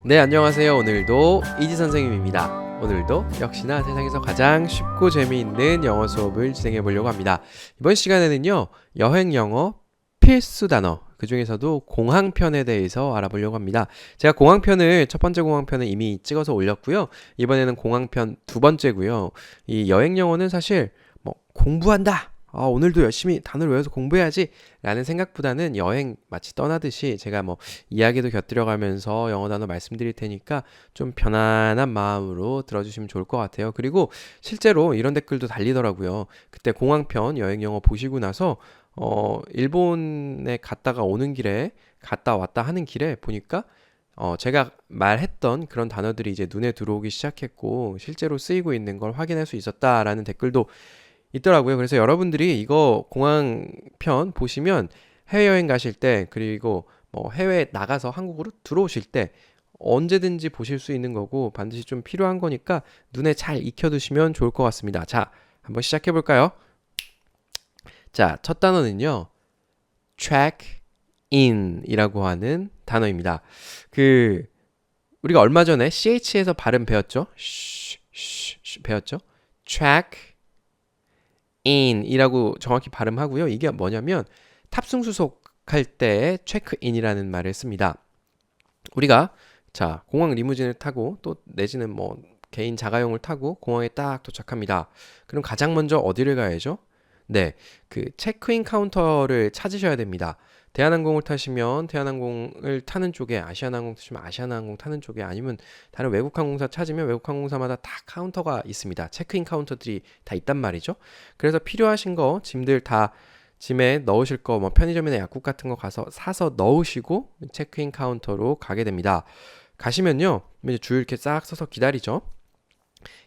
네, 안녕하세요. 오늘도 이지 선생님입니다. 오늘도 역시나 세상에서 가장 쉽고 재미있는 영어 수업을 진행해 보려고 합니다. 이번 시간에는요, 여행 영어 필수 단어, 그 중에서도 공항편에 대해서 알아보려고 합니다. 제가 공항편을, 첫 번째 공항편을 이미 찍어서 올렸고요. 이번에는 공항편 두 번째고요. 이 여행 영어는 사실 뭐 공부한다! 오늘도 열심히 단어를 외워서 공부해야지 라는 생각보다는 여행 마치 떠나듯이 제가 뭐 이야기도 곁들여가면서 영어 단어 말씀드릴 테니까 좀 편안한 마음으로 들어주시면 좋을 것 같아요. 그리고 실제로 이런 댓글도 달리더라고요. 그때 공항편 여행 영어 보시고 나서 일본에 갔다가 오는 길에 갔다 왔다 하는 길에 보니까 제가 말했던 그런 단어들이 이제 눈에 들어오기 시작했고 실제로 쓰이고 있는 걸 확인할 수 있었다라는 댓글도 있더라고요. 그래서 여러분들이 이거 공항편 보시면 해외여행 가실 때 그리고 뭐 해외 나가서 한국으로 들어오실 때 언제든지 보실 수 있는 거고 반드시 좀 필요한 거니까 눈에 잘 익혀두시면 좋을 것 같습니다. 자, 한번 시작해 볼까요? 자, 첫 단어는요. check in 이라고 하는 단어입니다. 그 우리가 얼마 전에 CH에서 발음 배웠죠? 배웠죠? check in 이라고 정확히 발음하고요. 이게 뭐냐면 탑승 수속할 때 체크인이라는 말을 씁니다. 우리가 자 공항 리무진을 타고 또 내지는 뭐 개인 자가용을 타고 공항에 딱 도착합니다. 그럼 가장 먼저 어디를 가야죠? 네, 그 체크인 카운터를 찾으셔야 됩니다. 대한항공을 타시면 대한항공을 타는 쪽에, 아시아나항공 타시면 아시아나항공 타는 쪽에, 아니면 다른 외국 항공사 찾으면 외국 항공사마다 다 카운터가 있습니다. 체크인 카운터들이 다 있단 말이죠. 그래서 필요하신 거 짐들 다 짐에 넣으실 거 뭐 편의점이나 약국 같은 거 가서 사서 넣으시고 체크인 카운터로 가게 됩니다. 가시면요, 이제 줄 이렇게 싹 서서 기다리죠.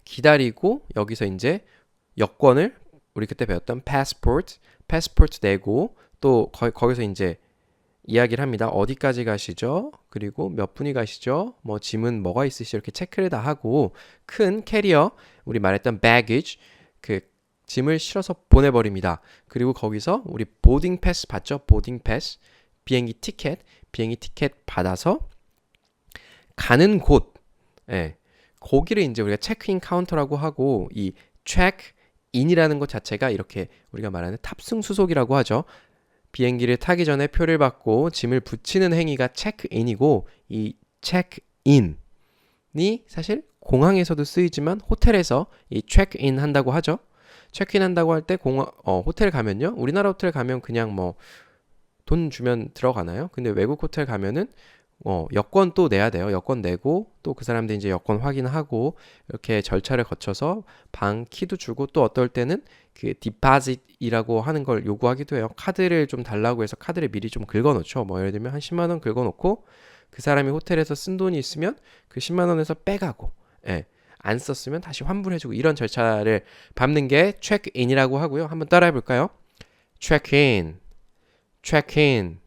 기다리고 여기서 이제 여권을 우리 그때 배웠던 패스포트 내고 또 거기서 이제 이야기를 합니다. 어디까지 가시죠? 그리고 몇 분이 가시죠? 뭐 짐은 뭐가 있으시죠? 이렇게 체크를 다 하고 큰 캐리어, 우리 말했던 baggage, 그 짐을 실어서 보내버립니다. 그리고 거기서 우리 보딩 패스 받죠? 보딩 패스, 비행기 티켓 받아서 가는 곳, 예, 거기를 이제 우리가 체크인 카운터라고 하고 이 체크인이라는 것 자체가 이렇게 우리가 말하는 탑승 수속이라고 하죠. 비행기를 타기 전에 표를 받고 짐을 붙이는 행위가 체크인이고 이 체크인이 사실 공항에서도 쓰이지만 호텔에서 이 체크인 한다고 하죠. 체크인 한다고 할 때 호텔 가면요. 우리나라 호텔 가면 그냥 뭐 돈 주면 들어가나요? 근데 외국 호텔 가면은 여권 또 내야 돼요. 여권 내고 또 그 사람들 이제 여권 확인하고 이렇게 절차를 거쳐서 방 키도 주고 또 어떨 때는 그 디파짓이라고 하는 걸 요구하기도 해요. 카드를 좀 달라고 해서 카드를 미리 좀 긁어 놓죠. 뭐 예를 들면 한 10만 원 긁어 놓고 그 사람이 호텔에서 쓴 돈이 있으면 그 10만 원에서 빼가고, 예. 안 썼으면 다시 환불해주고 이런 절차를 밟는 게 체크인이라고 하고요. 한번 따라해 볼까요? 체크인, 체크인.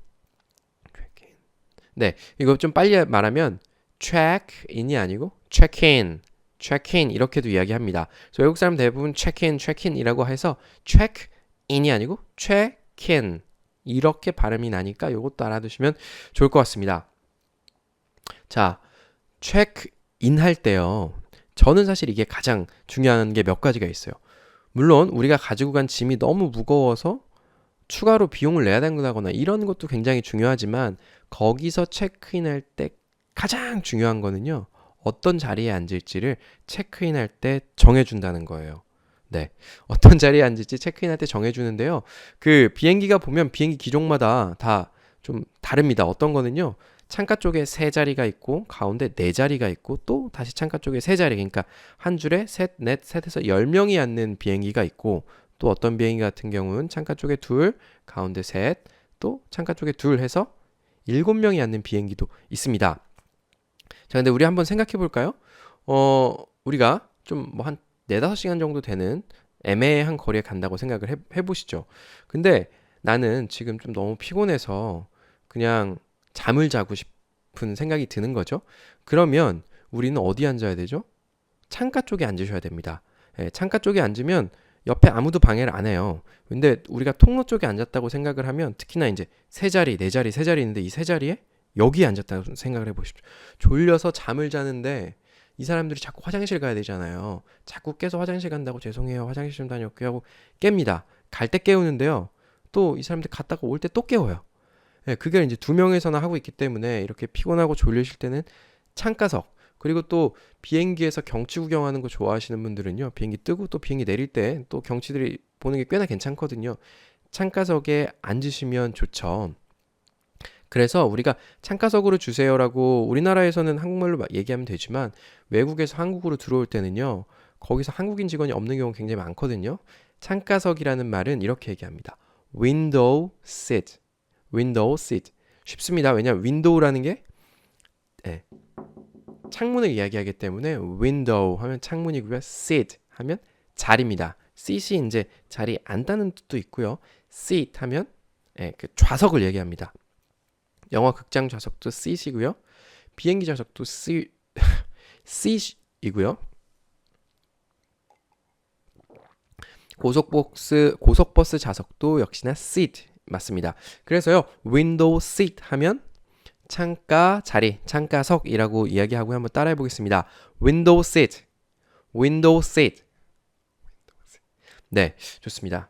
네, 이거 좀 빨리 말하면 check-in이 아니고 check-in, check-in 이렇게도 이야기합니다. 그래서 외국 사람 대부분 check-in, check-in이라고 해서 check-in이 아니고 check-in 이렇게 발음이 나니까 이것도 알아두시면 좋을 것 같습니다. 자, check-in 할 때요. 저는 사실 이게 가장 중요한 게 몇 가지가 있어요. 물론 우리가 가지고 간 짐이 너무 무거워서 추가로 비용을 내야 된다거나 이런 것도 굉장히 중요하지만 거기서 체크인할 때 가장 중요한 거는요. 어떤 자리에 앉을지를 체크인할 때 정해준다는 거예요. 네. 어떤 자리에 앉을지 체크인할 때 정해주는데요. 그 비행기가 보면 비행기 기종마다 다 좀 다릅니다. 어떤 거는요. 창가 쪽에 세 자리가 있고 가운데 네 자리가 있고 또 다시 창가 쪽에 세 자리, 그러니까 한 줄에 셋, 넷, 셋에서 10명이 앉는 비행기가 있고 또 어떤 비행기 같은 경우는 창가 쪽에 둘, 가운데 셋, 또 창가 쪽에 둘 해서 7명이 앉는 비행기도 있습니다. 자, 근데 우리 한번 생각해 볼까요? 우리가 좀 뭐 한 4, 5시간 정도 되는 애매한 거리에 간다고 생각을 해보시죠. 근데 나는 지금 좀 너무 피곤해서 그냥 잠을 자고 싶은 생각이 드는 거죠. 그러면 우리는 어디 앉아야 되죠? 창가 쪽에 앉으셔야 됩니다. 예, 창가 쪽에 앉으면 옆에 아무도 방해를 안 해요. 근데 우리가 통로 쪽에 앉았다고 생각을 하면 특히나 이제 세 자리, 네 자리, 세 자리 있는데 이 세 자리에 여기에 앉았다고 생각을 해보십시오. 졸려서 잠을 자는데 이 사람들이 자꾸 화장실 가야 되잖아요. 자꾸 깨서 화장실 간다고 죄송해요. 화장실 좀 다녀올게요 하고 깹니다. 갈 때 깨우는데요. 또 이 사람들 갔다가 올 때 또 깨워요. 예, 그게 이제 두 명이서나 하고 있기 때문에 이렇게 피곤하고 졸리실 때는 창가석 그리고 또 비행기에서 경치 구경하는 거 좋아하시는 분들은요. 비행기 뜨고 또 비행기 내릴 때 또 경치들이 보는 게 꽤나 괜찮거든요. 창가석에 앉으시면 좋죠. 그래서 우리가 창가석으로 주세요라고 우리나라에서는 한국말로 얘기하면 되지만 외국에서 한국으로 들어올 때는요. 거기서 한국인 직원이 없는 경우가 굉장히 많거든요. 창가석이라는 말은 이렇게 얘기합니다. window seat. window seat. 쉽습니다. 왜냐하면 window라는 게 예, 창문을 이야기하기 때문에 window 하면 창문이고요. seat 하면 자리입니다. seat이 이제 자리 앉다는 뜻도 있고요. seat 하면 예, 그 좌석을 얘기합니다. 영화 극장 좌석도 seat이고요. 비행기 좌석도 seat이고요. 고속버스 좌석도 역시나 seat 맞습니다. 그래서요. window seat 하면 창가 자리, 창가석이라고 이야기하고 한번 따라해 보겠습니다. window seat, window seat. 네, 좋습니다.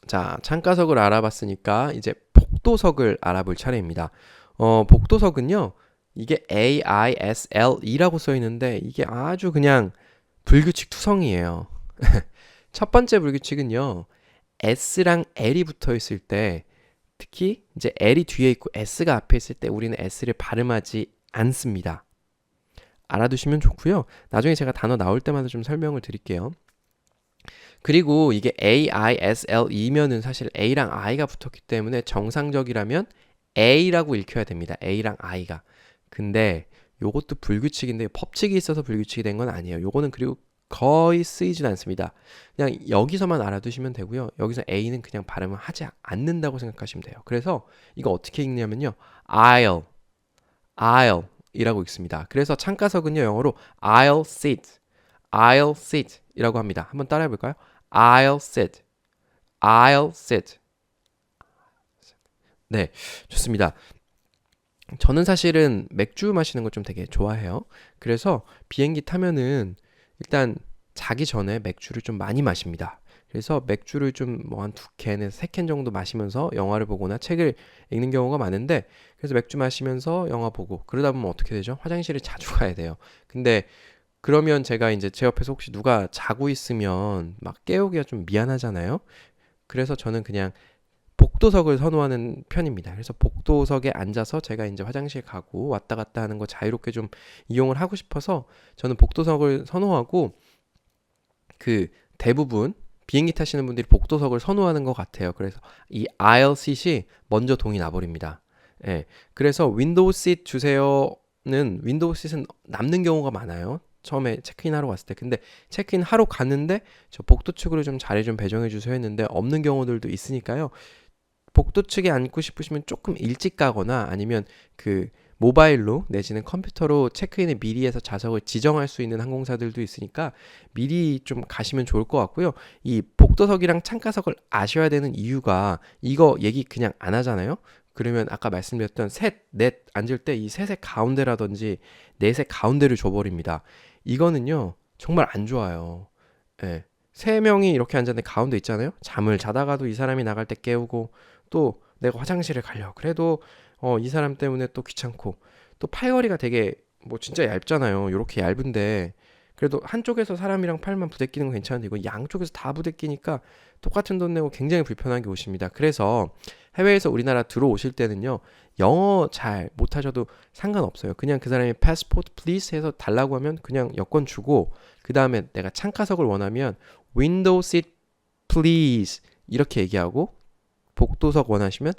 자, 창가석을 알아봤으니까 이제 복도석을 알아볼 차례입니다. 복도석은요, 이게 AISLE라고 써 있는데 이게 아주 그냥 불규칙 투성이에요. 첫 번째 불규칙은요, S랑 L이 붙어 있을 때 특히 이제 L이 뒤에 있고 S가 앞에 있을 때 우리는 S를 발음하지 않습니다. 알아두시면 좋고요. 나중에 제가 단어 나올 때마다 좀 설명을 드릴게요. 그리고 이게 AISLE면은 사실 A랑 I가 붙었기 때문에 정상적이라면 A라고 읽혀야 됩니다. A랑 I가. 근데 요것도 불규칙인데 법칙이 있어서 불규칙이 된 건 아니에요. 요거는 그리고 거의 쓰이진 않습니다. 그냥 여기서만 알아두시면 되고요. 여기서 A는 그냥 발음을 하지 않는다고 생각하시면 돼요. 그래서 이거 어떻게 읽냐면요. aisle, aisle 이라고 읽습니다. 그래서 창가석은요. 영어로 aisle seat, aisle seat 이라고 합니다. 한번 따라해 볼까요? aisle seat, aisle seat. 네, 좋습니다. 저는 사실은 맥주 마시는 거 좀 되게 좋아해요. 그래서 비행기 타면은 일단 자기 전에 맥주를 좀 많이 마십니다. 그래서 맥주를 좀 뭐 한 두 캔에서 세 캔 정도 마시면서 영화를 보거나 책을 읽는 경우가 많은데 그래서 맥주 마시면서 영화 보고 그러다 보면 어떻게 되죠? 화장실을 자주 가야 돼요. 근데 그러면 제가 이제 제 옆에서 혹시 누가 자고 있으면 막 깨우기가 좀 미안하잖아요. 그래서 저는 그냥 복도석을 선호하는 편입니다. 그래서 복도석에 앉아서 제가 이제 화장실 가고 왔다 갔다 하는 거 자유롭게 좀 이용을 하고 싶어서 저는 복도석을 선호하고 그 대부분 비행기 타시는 분들이 복도석을 선호하는 것 같아요. 그래서 이 aisle seat이 먼저 동이 나버립니다. 예. 그래서 윈도우 시트 주세요는 윈도우 시트는 남는 경우가 많아요. 처음에 체크인하러 갔을 때. 근데 체크인 하러 갔는데 저 복도 측으로 좀 자리 좀 배정해 주세요 했는데 없는 경우들도 있으니까요. 복도 측에 앉고 싶으시면 조금 일찍 가거나 아니면 그 모바일로 내지는 컴퓨터로 체크인을 미리 해서 좌석을 지정할 수 있는 항공사들도 있으니까 미리 좀 가시면 좋을 것 같고요. 이 복도석이랑 창가석을 아셔야 되는 이유가 이거 얘기 그냥 안 하잖아요. 그러면 아까 말씀드렸던 셋, 넷 앉을 때 이 셋의 가운데라든지 넷의 가운데를 줘버립니다. 이거는요 정말 안 좋아요. 예. 세 명이 이렇게 앉았는데 가운데 있잖아요. 잠을 자다가도 이 사람이 나갈 때 깨우고 또 내가 화장실에 가려 그래도 이 사람 때문에 또 귀찮고 또 팔걸이가 되게 뭐 진짜 얇잖아요. 요렇게 얇은데 그래도 한쪽에서 사람이랑 팔만 부대끼는 건 괜찮은데 이거 양쪽에서 다 부대끼니까 똑같은 돈 내고 굉장히 불편하게 오십니다. 그래서 해외에서 우리나라 들어오실 때는요. 영어 잘 못하셔도 상관없어요. 그냥 그 사람이 passport please 해서 달라고 하면 그냥 여권 주고 그 다음에 내가 창가석을 원하면 window seat please 이렇게 얘기하고 복도석 원하시면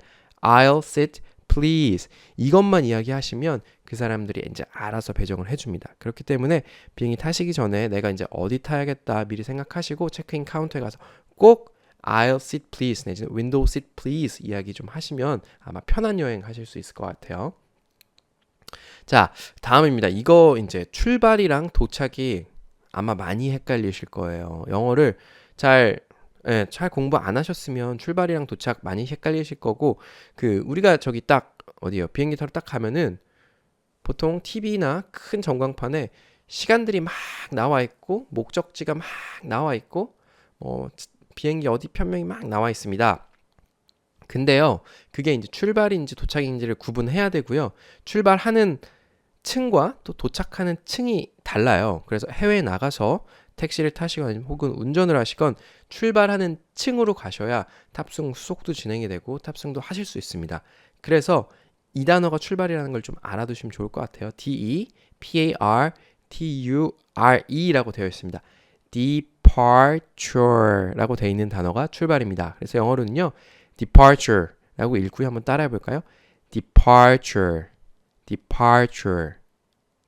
aisle seat please 이것만 이야기하시면 그 사람들이 이제 알아서 배정을 해줍니다. 그렇기 때문에 비행기 타시기 전에 내가 이제 어디 타야겠다 미리 생각하시고 체크인 카운터에 가서 꼭 aisle seat please 내지는 window seat please 이야기 좀 하시면 아마 편한 여행 하실 수 있을 것 같아요. 자, 다음입니다. 이거 이제 출발이랑 도착이 아마 많이 헷갈리실 거예요. 영어를 잘 잘 공부 안 하셨으면 출발이랑 도착 많이 헷갈리실 거고 우리가 저기 딱 어디요? 비행기 타러 딱 가면은 보통 TV나 큰 전광판에 시간들이 막 나와 있고 목적지가 막 나와 있고 비행기 어디 편명이 막 나와 있습니다. 근데요, 그게 이제 출발인지 도착인지를 구분해야 되고요. 출발하는 층과 또 도착하는 층이 달라요. 그래서 해외에 나가서 택시를 타시거나 혹은 운전을 하시건 출발하는 층으로 가셔야 탑승 수속도 진행이 되고 탑승도 하실 수 있습니다. 그래서 이 단어가 출발이라는 걸 좀 알아두시면 좋을 것 같아요. DEPARTURE라고 되어 있습니다. departure라고 되어 있는 단어가 출발입니다. 그래서 영어로는요, departure라고 읽고요. 한번 따라해 볼까요? departure, departure,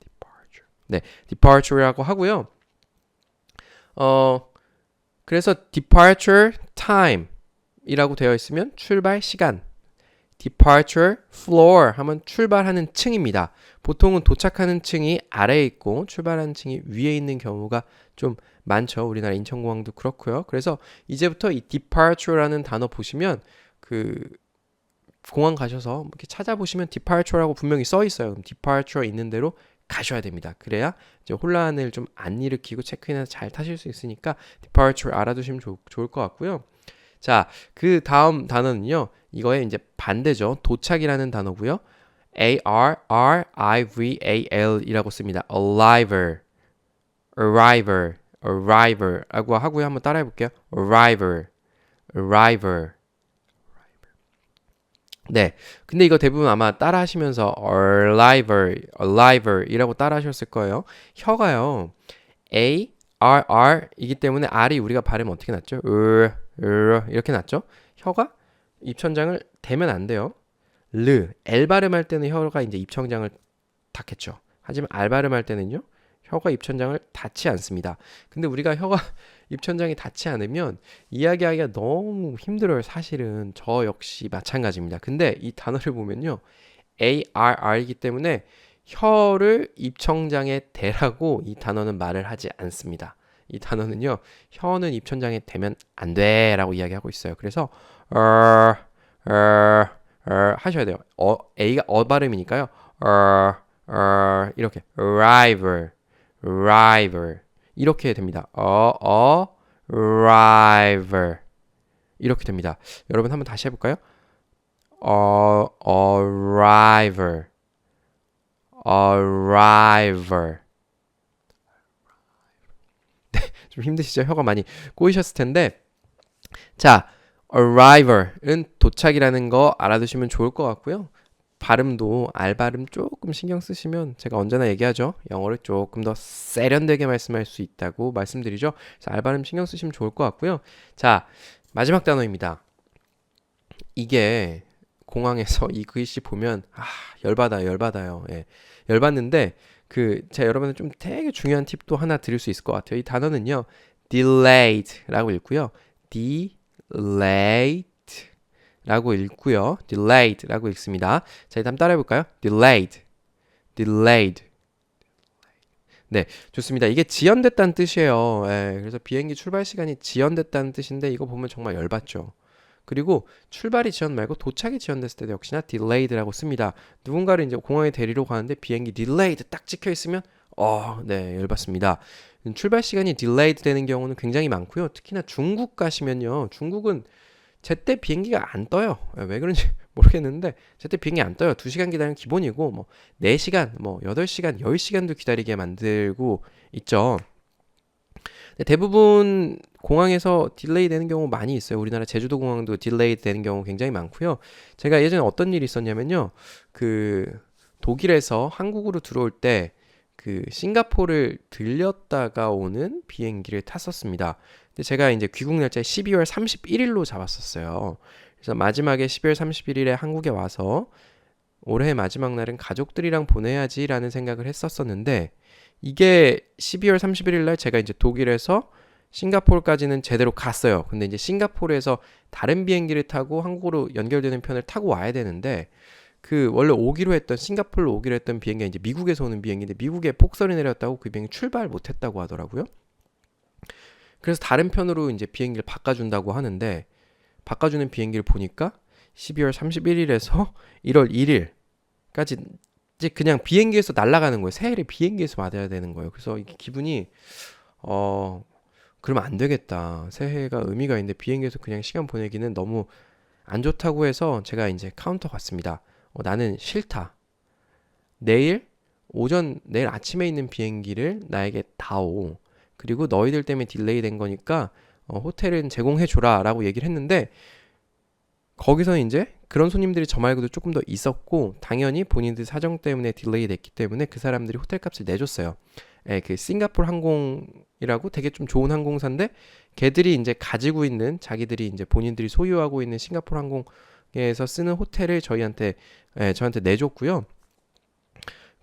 departure. 네, departure라고 하고요. 그래서 departure time이라고 되어 있으면 출발 시간. departure floor 하면 출발하는 층입니다. 보통은 도착하는 층이 아래에 있고 출발하는 층이 위에 있는 경우가 좀 많죠. 우리나라 인천공항도 그렇고요. 그래서 이제부터 이 departure라는 단어 보시면 그 공항 가셔서 이렇게 찾아보시면 departure라고 분명히 써 있어요. 그럼 departure 있는 대로 가셔야 됩니다. 그래야 이제 혼란을 좀 안 일으키고 체크인해서 잘 타실 수 있으니까 departure 알아두시면 좋을 것 같고요. 자, 그 다음 단어는요. 이거의 이제 반대죠. 도착이라는 단어고요. arrival 이라고 씁니다. arrival라고 하고요. 한번 따라해 볼게요. arrival. 네. 근데 이거 대부분 아마 따라 하시면서 arrival이라고 따라 하셨을 거예요. 혀가요. ARR이기 때문에 R이 우리가 발음 어떻게 났죠? 이렇게 났죠? 혀가 입천장을 대면 안 돼요. L 발음할 때는 혀가 이제 입천장을 닿겠죠. 하지만 R 발음할 때는요. 혀가 입천장을 닿지 않습니다. 근데 우리가 혀가 입천장이 닿지 않으면 이야기하기가 너무 힘들어요. 사실은 저 역시 마찬가지입니다. 근데 이 단어를 보면요. ARR이기 때문에 혀를 입천장에 대라고 이 단어는 말을 하지 않습니다. 이 단어는요. 혀는 입천장에 대면 안 돼라고 이야기하고 있어요. 그래서 하셔야 돼요. A가 발음이니까요. 이렇게 arrival 이렇게 됩니다. arrival 이렇게 됩니다. 여러분 한번 다시 해볼까요? arrival 네, 좀 힘드시죠? 혀가 많이 꼬이셨을 텐데 자, arrival은 도착이라는 거 알아두시면 좋을 것 같고요. 발음도 R 발음 조금 신경 쓰시면 제가 언제나 얘기하죠. 영어를 조금 더 세련되게 말씀할 수 있다고 말씀드리죠. 그래서 R 발음 신경 쓰시면 좋을 것 같고요. 자, 마지막 단어입니다. 이게 공항에서 이 글씨 보면 열받아요. 예. 열받는데 제가 여러분들 좀 되게 중요한 팁도 하나 드릴 수 있을 것 같아요. 이 단어는요. delayed라고 읽고요. delayed라고 읽습니다. 자, 일단 따라해 볼까요? delayed. 네, 좋습니다. 이게 지연됐다는 뜻이에요. 예, 그래서 비행기 출발 시간이 지연됐다는 뜻인데 이거 보면 정말 열받죠. 그리고 출발이 지연 말고 도착이 지연됐을 때도 역시나 delayed라고 씁니다. 누군가를 이제 공항에 데리러 가는데 비행기 delayed 딱 찍혀 있으면 네, 열받습니다. 출발 시간이 delayed 되는 경우는 굉장히 많고요. 특히나 중국 가시면요. 중국은 제때 비행기가 안 떠요. 왜 그런지 모르겠는데 제때 비행기 안 떠요. 2시간 기다리는 기본이고 뭐 4시간, 뭐 8시간, 10시간도 기다리게 만들고 있죠. 대부분 공항에서 딜레이 되는 경우 많이 있어요. 우리나라 제주도 공항도 딜레이 되는 경우 굉장히 많고요. 제가 예전에 어떤 일이 있었냐면요. 독일에서 한국으로 들어올 때 싱가포르를 들렸다가 오는 비행기를 탔었습니다. 근데 제가 이제 귀국 날짜 12월 31일로 잡았었어요. 그래서 마지막에 12월 31일에 한국에 와서 올해 마지막 날은 가족들이랑 보내야지라는 생각을 했었었는데 이게 12월 31일 날 제가 이제 독일에서 싱가포르까지는 제대로 갔어요. 근데 이제 싱가포르에서 다른 비행기를 타고 한국으로 연결되는 편을 타고 와야 되는데 원래 싱가포르로 오기로 했던 비행기가 이제 미국에서 오는 비행기인데 미국에 폭설이 내렸다고 그 비행기 출발 못 했다고 하더라고요. 그래서 다른 편으로 이제 비행기를 바꿔준다고 하는데 바꿔주는 비행기를 보니까 12월 31일에서 1월 1일까지 이제 그냥 비행기에서 날아가는 거예요. 새해를 비행기에서 맞아야 되는 거예요. 그래서 이게 기분이 그러면 안 되겠다. 새해가 의미가 있는데 비행기에서 그냥 시간 보내기는 너무 안 좋다고 해서 제가 이제 카운터 갔습니다. 나는 싫다. 내일 아침에 있는 비행기를 나에게 다오. 그리고 너희들 때문에 딜레이 된 거니까 호텔은 제공해 줘라라고 얘기를 했는데 거기서 이제 그런 손님들이 저 말고도 조금 더 있었고 당연히 본인들 사정 때문에 딜레이 됐기 때문에 그 사람들이 호텔 값을 내줬어요. 예, 그 싱가포르 항공이라고 되게 좀 좋은 항공사인데 걔들이 이제 가지고 있는 자기들이 이제 본인들이 소유하고 있는 싱가포르 항공에서 쓰는 호텔을 저한테 내줬고요.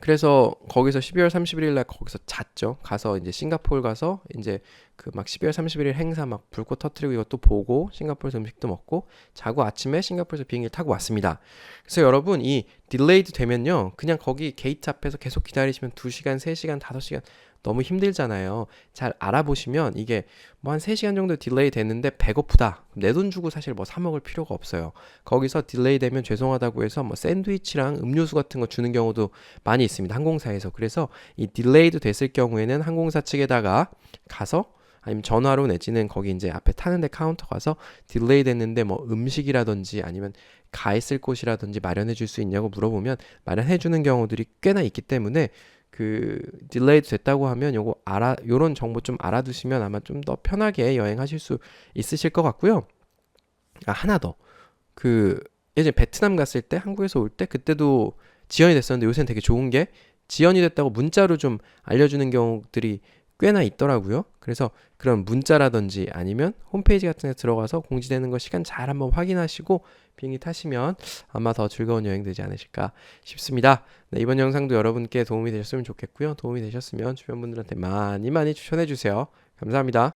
그래서 거기서 12월 31일 날 거기서 잤죠. 가서 이제 싱가포르 가서 이제 그 막 12월 31일 행사 막 불꽃 터트리고 이것도 보고 싱가포르에서 음식도 먹고 자고 아침에 싱가포르에서 비행기를 타고 왔습니다. 그래서 여러분 이 딜레이드 되면요. 그냥 거기 게이트 앞에서 계속 기다리시면 2시간, 3시간, 5시간 너무 힘들잖아요. 잘 알아보시면 이게 뭐 한 3시간 정도 딜레이 됐는데 배고프다. 내 돈 주고 사실 뭐 사 먹을 필요가 없어요. 거기서 딜레이 되면 죄송하다고 해서 뭐 샌드위치랑 음료수 같은 거 주는 경우도 많이 있습니다. 항공사에서. 그래서 이 딜레이드 됐을 경우에는 항공사 측에다가 가서 아니면 전화로 내지는 거기 이제 앞에 타는데 카운터 가서 딜레이 됐는데 뭐 음식이라든지 아니면 가 있을 곳이라든지 마련해 줄 수 있냐고 물어보면 마련해 주는 경우들이 꽤나 있기 때문에 그 딜레이드 됐다고 하면 요런 정보 좀 알아두시면 아마 좀 더 편하게 여행하실 수 있으실 것 같고요. 하나 더. 그 예전에 베트남 갔을 때 한국에서 올 때 그때도 지연이 됐었는데 요새는 되게 좋은 게 지연이 됐다고 문자로 좀 알려주는 경우들이 꽤나 있더라고요. 그래서 그런 문자라든지 아니면 홈페이지 같은 데 들어가서 공지되는 거 시간 잘 한번 확인하시고 비행기 타시면 아마 더 즐거운 여행 되지 않으실까 싶습니다. 네, 이번 영상도 여러분께 도움이 되셨으면 좋겠고요. 도움이 되셨으면 주변 분들한테 많이 많이 추천해 주세요. 감사합니다.